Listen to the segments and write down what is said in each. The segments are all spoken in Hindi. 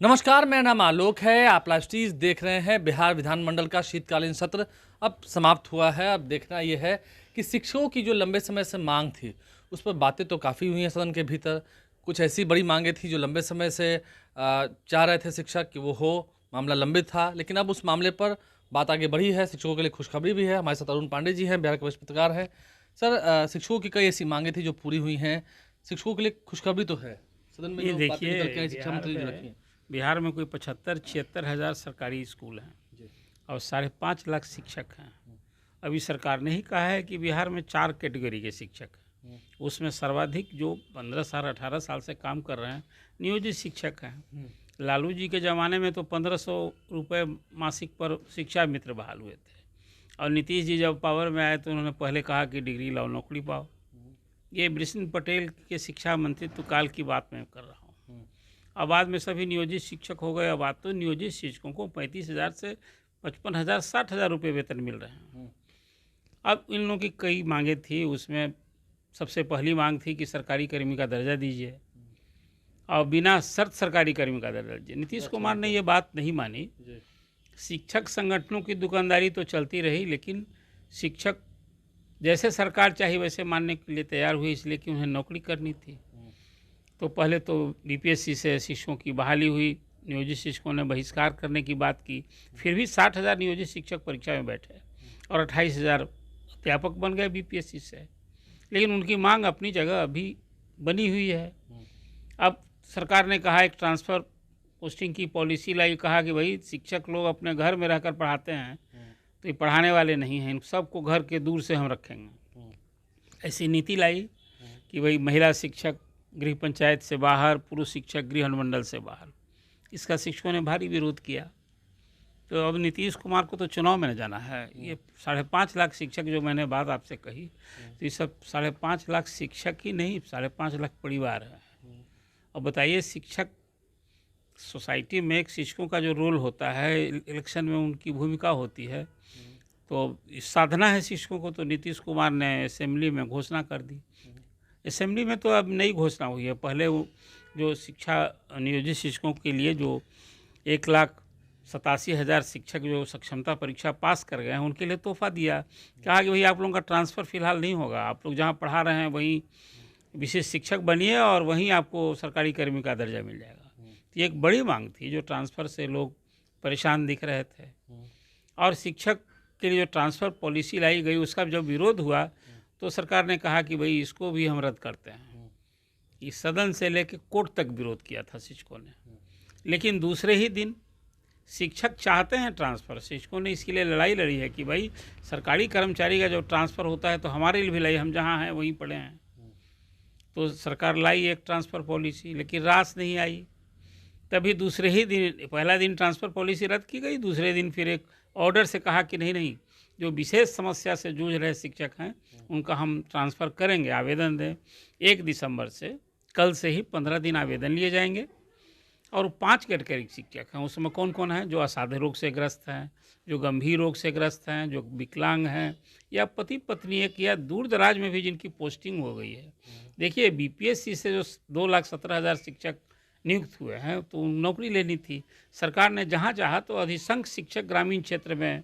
नमस्कार, मेरा नाम आलोक है। आप लाइव स्ट्रीज देख रहे हैं। बिहार विधानमंडल का शीतकालीन सत्र अब समाप्त हुआ है। अब देखना यह है कि शिक्षकों की जो लंबे समय से मांग थी, उस पर बातें तो काफ़ी हुई हैं सदन के भीतर। कुछ ऐसी बड़ी मांगें थी जो लंबे समय से चाह रहे थे शिक्षक कि वो हो, मामला लंबित था, लेकिन अब उस मामले पर बात आगे बढ़ी है। शिक्षकों के लिए खुशखबरी भी है। हमारे साथ अरुण पांडे जी हैं, बिहार के वरिष्ठ पत्रकार हैं। सर, शिक्षकों की कई ऐसी मांगें थी जो पूरी हुई हैं। शिक्षकों के लिए खुशखबरी तो है। सदन में ये जो बातें निकल के देखिए आई, शिक्षा मंत्री ने रखी हैं। बिहार में कोई 75-76 हज़ार सरकारी स्कूल हैं जी। और 5.5 लाख शिक्षक हैं। अभी सरकार ने ही कहा है कि बिहार में 4 कैटेगरी के शिक्षक हैं। उसमें सर्वाधिक जो 15 साल 18 साल से काम कर रहे हैं नियोजित शिक्षक हैं। लालू जी के ज़माने में तो 1500 रुपये मासिक पर शिक्षा मित्र बहाल हुए थे और नीतीश जी जब पावर में आए तो उन्होंने पहले कहा कि डिग्री लाओ नौकरी पाओ। ये बृषिण पटेल के शिक्षा मंत्रित्व काल की बात मैं कर रहा हूँ। अब बाद में सभी नियोजित शिक्षक हो गए। अब आज तो नियोजित शिक्षकों को 35,000 से 55,000 60,000 रुपये वेतन मिल रहे हैं। अब इन लोगों की कई मांगे थी। उसमें सबसे पहली मांग थी कि सरकारी कर्मी का दर्जा दीजिए और बिना शर्त सरकारी कर्मी का दर्जा दीजिए। नीतीश कुमार ने ये बात नहीं मानी। शिक्षक संगठनों की दुकानदारी तो चलती रही, लेकिन शिक्षक जैसे सरकार चाहिए वैसे मानने के लिए तैयार हुई, इसलिए कि उन्हें नौकरी करनी थी। तो पहले तो बीपीएससी से शिक्षकों की बहाली हुई। नियोजित शिक्षकों ने बहिष्कार करने की बात की। फिर भी 60,000 नियोजित शिक्षक परीक्षा में बैठे और 28,000 अध्यापक बन गए बीपीएससी से। लेकिन उनकी मांग अपनी जगह अभी बनी हुई है। अब सरकार ने कहा एक ट्रांसफ़र पोस्टिंग की पॉलिसी लाई। कहा कि भाई शिक्षक लोग अपने घर में रहकर पढ़ाते हैं तो ये पढ़ाने वाले नहीं हैं, इन सबको घर के दूर से हम रखेंगे। ऐसी नीति लाई कि भाई महिला शिक्षक गृह पंचायत से बाहर, पुरुष शिक्षक गृह अनुमंडल से बाहर। इसका शिक्षकों ने भारी विरोध किया। तो अब नीतीश कुमार को तो चुनाव में न जाना है। ये 5.5 लाख शिक्षक जो मैंने बात आपसे कही, तो ये सब 5.5 लाख शिक्षक ही नहीं, 5.5 लाख परिवार है। अब बताइए, शिक्षक सोसाइटी में एक शिक्षकों का जो रोल होता है, इलेक्शन में उनकी भूमिका होती है, तो साधना है शिक्षकों को। तो नीतीश कुमार ने असेंबली में घोषणा कर दी। असेंबली में तो अब नई घोषणा हुई है। पहले वो जो शिक्षा नियोजित शिक्षकों के लिए जो 1,87,000 शिक्षक जो सक्षमता परीक्षा पास कर गए हैं, उनके लिए तोहफा दिया। कहा कि भाई आप लोगों का ट्रांसफ़र फ़िलहाल नहीं होगा, आप लोग जहाँ पढ़ा रहे हैं वहीं विशेष शिक्षक बनिए और वहीं आपको सरकारी कर्मी का दर्जा मिल जाएगा। तो ये एक बड़ी मांग थी, जो ट्रांसफ़र से लोग परेशान दिख रहे थे। और शिक्षक के लिए जो ट्रांसफ़र पॉलिसी लाई गई, उसका जब विरोध हुआ तो सरकार ने कहा कि भाई इसको भी हम रद्द करते हैं। इस सदन से लेकर कोर्ट तक विरोध किया था शिक्षकों ने। लेकिन दूसरे ही दिन शिक्षक चाहते हैं ट्रांसफ़र। शिक्षकों ने इसके लिए लड़ाई लड़ी है कि भाई सरकारी कर्मचारी का जो ट्रांसफ़र होता है तो हमारे लिए भी लाई, हम जहाँ हैं वहीं पढ़े हैं। तो सरकार लाई एक ट्रांसफ़र पॉलिसी, लेकिन रास नहीं आई। तभी दूसरे ही दिन, पहला दिन ट्रांसफ़र पॉलिसी रद्द की गई, दूसरे दिन फिर एक ऑर्डर से कहा कि नहीं, जो विशेष समस्या से जूझ रहे शिक्षक हैं उनका हम ट्रांसफ़र करेंगे, आवेदन दें। 1 दिसंबर से, कल से ही 15 दिन आवेदन लिए जाएंगे। और 5 कैटेगरी शिक्षक हैं। उसमें कौन कौन है? जो असाध्य रोग से ग्रस्त हैं, जो गंभीर रोग से ग्रस्त हैं, जो विकलांग हैं, या पति पत्नी एक या दूर दराज में भी जिनकी पोस्टिंग हो गई है। देखिए, बीपीएससी से जो 2,17,000 शिक्षक नियुक्त हुए हैं तो नौकरी लेनी थी। सरकार ने जहाँ चाहा तो अधिसंख्य शिक्षक ग्रामीण क्षेत्र में,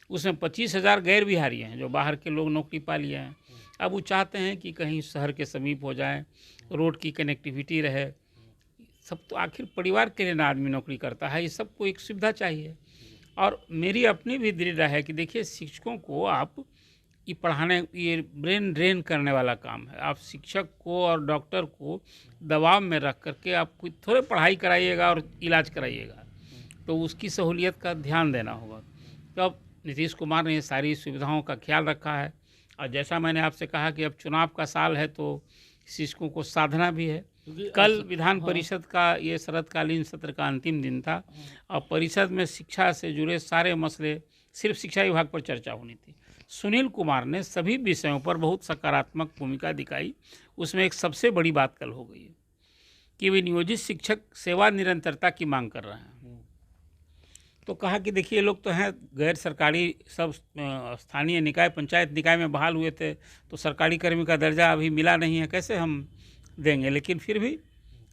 उसमें 25,000 गैर बिहारी हैं जो बाहर के लोग नौकरी पा लिए हैं। अब वो चाहते हैं कि कहीं शहर के समीप हो जाए, रोड की कनेक्टिविटी रहे। सब तो आखिर परिवार के लिए ना आदमी नौकरी करता है, ये सबको एक सुविधा चाहिए। और मेरी अपनी भी दृढ़ राय है कि देखिए, शिक्षकों को आप ये पढ़ाने, ये ब्रेन ड्रेन करने वाला काम है। आप शिक्षक को और डॉक्टर को दबाव में रख करके आप कोई थोड़े पढ़ाई कराइएगा और इलाज कराइएगा, तो उसकी सहूलियत का ध्यान देना होगा। तो अब नीतीश कुमार ने ये सारी सुविधाओं का ख्याल रखा है। और जैसा मैंने आपसे कहा कि अब चुनाव का साल है तो शिक्षकों को साधना भी है। कल विधान परिषद का ये शरतकालीन सत्र का अंतिम दिन था और परिषद में शिक्षा से जुड़े सारे मसले, सिर्फ शिक्षा विभाग पर चर्चा होनी थी। सुनील कुमार ने सभी विषयों पर बहुत सकारात्मक भूमिका दिखाई। उसमें एक सबसे बड़ी बात कल हो गई है कि वे नियोजित शिक्षक सेवा निरंतरता की मांग कर रहे हैं। तो कहा कि देखिए, ये लोग तो हैं गैर सरकारी, सब स्थानीय निकाय, पंचायत निकाय में बहाल हुए थे, तो सरकारी कर्मी का दर्जा अभी मिला नहीं है, कैसे हम देंगे। लेकिन फिर भी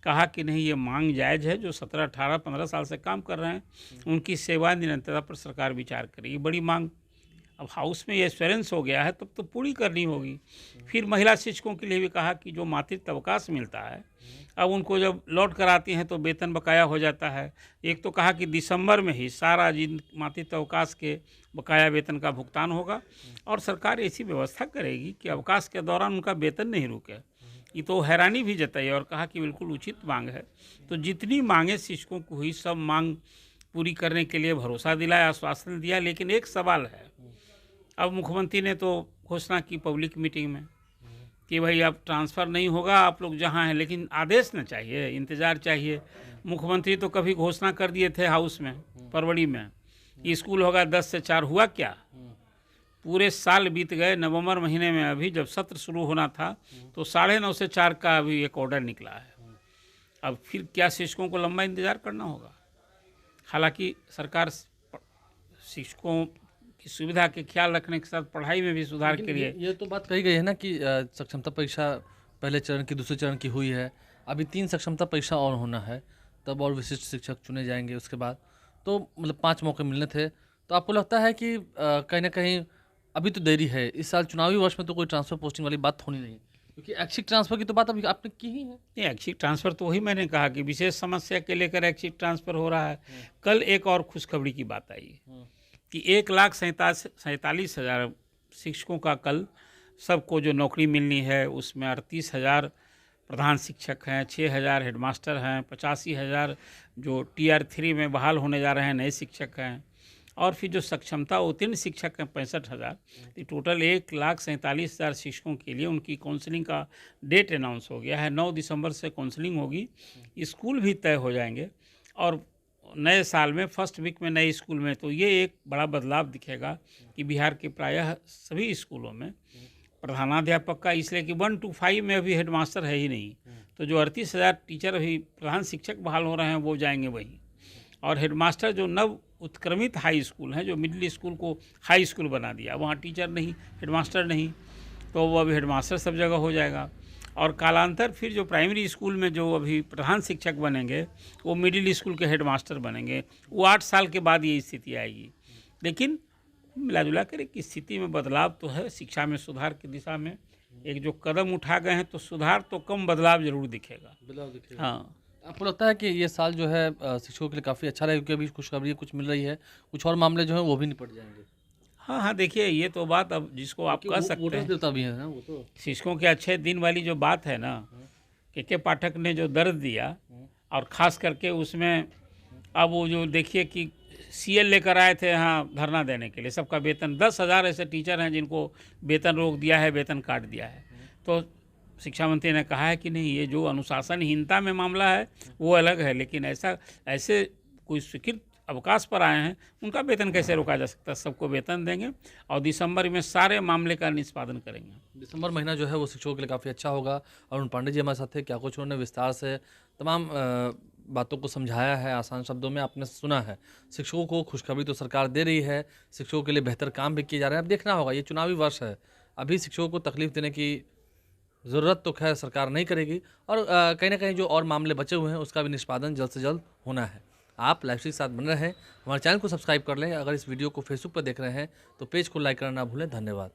कहा कि नहीं, ये मांग जायज़ है। जो 17, 18, 15 साल से काम कर रहे हैं उनकी सेवा निरंतरता पर सरकार विचार करेगी। बड़ी मांग अब हाउस में ये एश्योरेंस हो गया है, तब तो पूरी करनी होगी। फिर महिला शिक्षकों के लिए भी कहा कि जो मातृत्व अवकाश मिलता है, अब उनको जब लौट कर आती हैं तो वेतन बकाया हो जाता है। एक तो कहा कि दिसंबर में ही सारा जिन मातृत्व अवकाश के बकाया वेतन का भुगतान होगा, और सरकार ऐसी व्यवस्था करेगी कि अवकाश के दौरान उनका वेतन नहीं रुके। ये तो हैरानी भी जताई और कहा कि बिल्कुल उचित मांग है। तो जितनी मांगें शिक्षकों को हुई, सब मांग पूरी करने के लिए भरोसा दिलाया, आश्वासन दिया। लेकिन एक सवाल है, अब मुख्यमंत्री ने तो घोषणा की पब्लिक मीटिंग में कि भाई अब ट्रांसफ़र नहीं होगा, आप लोग जहाँ हैं, लेकिन आदेश न चाहिए, इंतज़ार चाहिए। मुख्यमंत्री तो कभी घोषणा कर दिए थे हाउस में फरवरी में कि स्कूल होगा 10 से 4, हुआ क्या? पूरे साल बीत गए। नवंबर महीने में अभी जब सत्र शुरू होना था तो 9:30 से 4 का अभी एक ऑर्डर निकला है। अब फिर क्या शिक्षकों को लंबा इंतज़ार करना होगा? हालांकि सरकार शिक्षकों की सुविधा के ख्याल रखने के साथ पढ़ाई में भी सुधार के लिए ये तो बात कही गई है ना कि सक्षमता परीक्षा पहले चरण की, दूसरे चरण की हुई है। अभी 3 सक्षमता परीक्षा और होना है, तब और विशिष्ट शिक्षक चुने जाएंगे उसके बाद। तो मतलब 5 मौके मिलने थे। तो आपको लगता है कि कहीं ना कहीं अभी तो देरी है, इस साल चुनावी वर्ष में तो कोई ट्रांसफर पोस्टिंग वाली बात होनी नहीं, क्योंकि ऐच्छिक ट्रांसफर की तो बात अभी आपने की ही है। नहीं, ऐच्छिक ट्रांसफ़र तो वही मैंने कहा कि विशेष समस्या के लेकर ऐच्छिक ट्रांसफ़र हो रहा है। कल एक और खुशखबरी की बात आई कि 1,47,000 शिक्षकों का कल सबको जो नौकरी मिलनी है, उसमें 38,000 प्रधान शिक्षक हैं, 6,000 हेडमास्टर हैं, 85,000 जो Tier 3 में बहाल होने जा रहे हैं नए शिक्षक हैं, और फिर जो सक्षमता उत्तीर्ण शिक्षक हैं 65,000। टोटल 1,47,000 शिक्षकों के लिए उनकी काउंसलिंग का डेट अनाउंस हो गया है। 9 दिसंबर से काउंसलिंग होगी, स्कूल भी तय हो जाएंगे, और नए साल में फर्स्ट वीक में नए स्कूल में तो ये एक बड़ा बदलाव दिखेगा कि बिहार के प्रायः सभी स्कूलों में प्रधानाध्यापक का, इसलिए कि 1 to 5 में अभी हेडमास्टर है ही नहीं। तो जो 38,000 टीचर अभी प्रधान शिक्षक बहाल हो रहे हैं वो जाएंगे वहीं, और हेडमास्टर जो नव उत्क्रमित हाई स्कूल हैं, जो मिडिल स्कूल को हाई स्कूल बना दिया, वहाँ टीचर नहीं, हेडमास्टर नहीं, तो वो अभी हेडमास्टर सब जगह हो जाएगा। और कालांतर फिर जो प्राइमरी स्कूल में जो अभी प्रधान शिक्षक बनेंगे वो मिडिल स्कूल के हेडमास्टर बनेंगे। वो 8 साल के बाद ये स्थिति आएगी। लेकिन मिला जुला कर एक स्थिति में बदलाव तो है, शिक्षा में सुधार की दिशा में एक जो कदम उठा गए हैं, तो सुधार तो कम, बदलाव जरूर दिखेगा। हाँ, आपको लगता है कि ये साल जो है शिक्षकों के लिए काफ़ी अच्छा रहेगा, क्योंकि अभी खुशखबरी कुछ मिल रही है, कुछ और मामले जो हैं वो भी निपट जाएंगे? हाँ, हाँ, देखिए ये तो बात अब जिसको आप कह सकते वोटर्स हैं, देवता भी है ना वो तो। शिक्षकों के अच्छे दिन वाली जो बात है ना, के पाठक ने जो दर्द दिया, और ख़ास करके उसमें अब वो जो देखिए कि CL लेकर आए थे यहाँ धरना देने के लिए, सबका वेतन 10,000 ऐसे टीचर हैं जिनको वेतन रोक दिया है, वेतन काट दिया है। तो शिक्षा मंत्री ने कहा है कि नहीं, ये जो अनुशासनहीनता में मामला है वो अलग है, लेकिन ऐसे कोई स्वीकृत अवकाश पर आए हैं उनका वेतन कैसे रोका जा सकता है? सबको वेतन देंगे और दिसंबर में सारे मामले का निष्पादन करेंगे। दिसंबर महीना जो है वो शिक्षकों के लिए काफ़ी अच्छा होगा। अरुण पांडे जी हमारे साथ थे, क्या कुछ उन्होंने विस्तार से तमाम बातों को समझाया है, आसान शब्दों में आपने सुना है। शिक्षकों को खुशखबरी तो सरकार दे रही है, शिक्षकों के लिए बेहतर काम भी किए जा रहे हैं। अब देखना होगा, ये चुनावी वर्ष है, अभी शिक्षकों को तकलीफ देने की ज़रूरत तो खैर सरकार नहीं करेगी, और कहीं ना कहीं जो और मामले बचे हुए हैं उसका भी निष्पादन जल्द से जल्द होना है। आप लाइव के साथ बन रहे हैं, हमारे चैनल को सब्सक्राइब कर लें। अगर इस वीडियो को फेसबुक पर देख रहे हैं तो पेज को लाइक करना ना भूलें। धन्यवाद।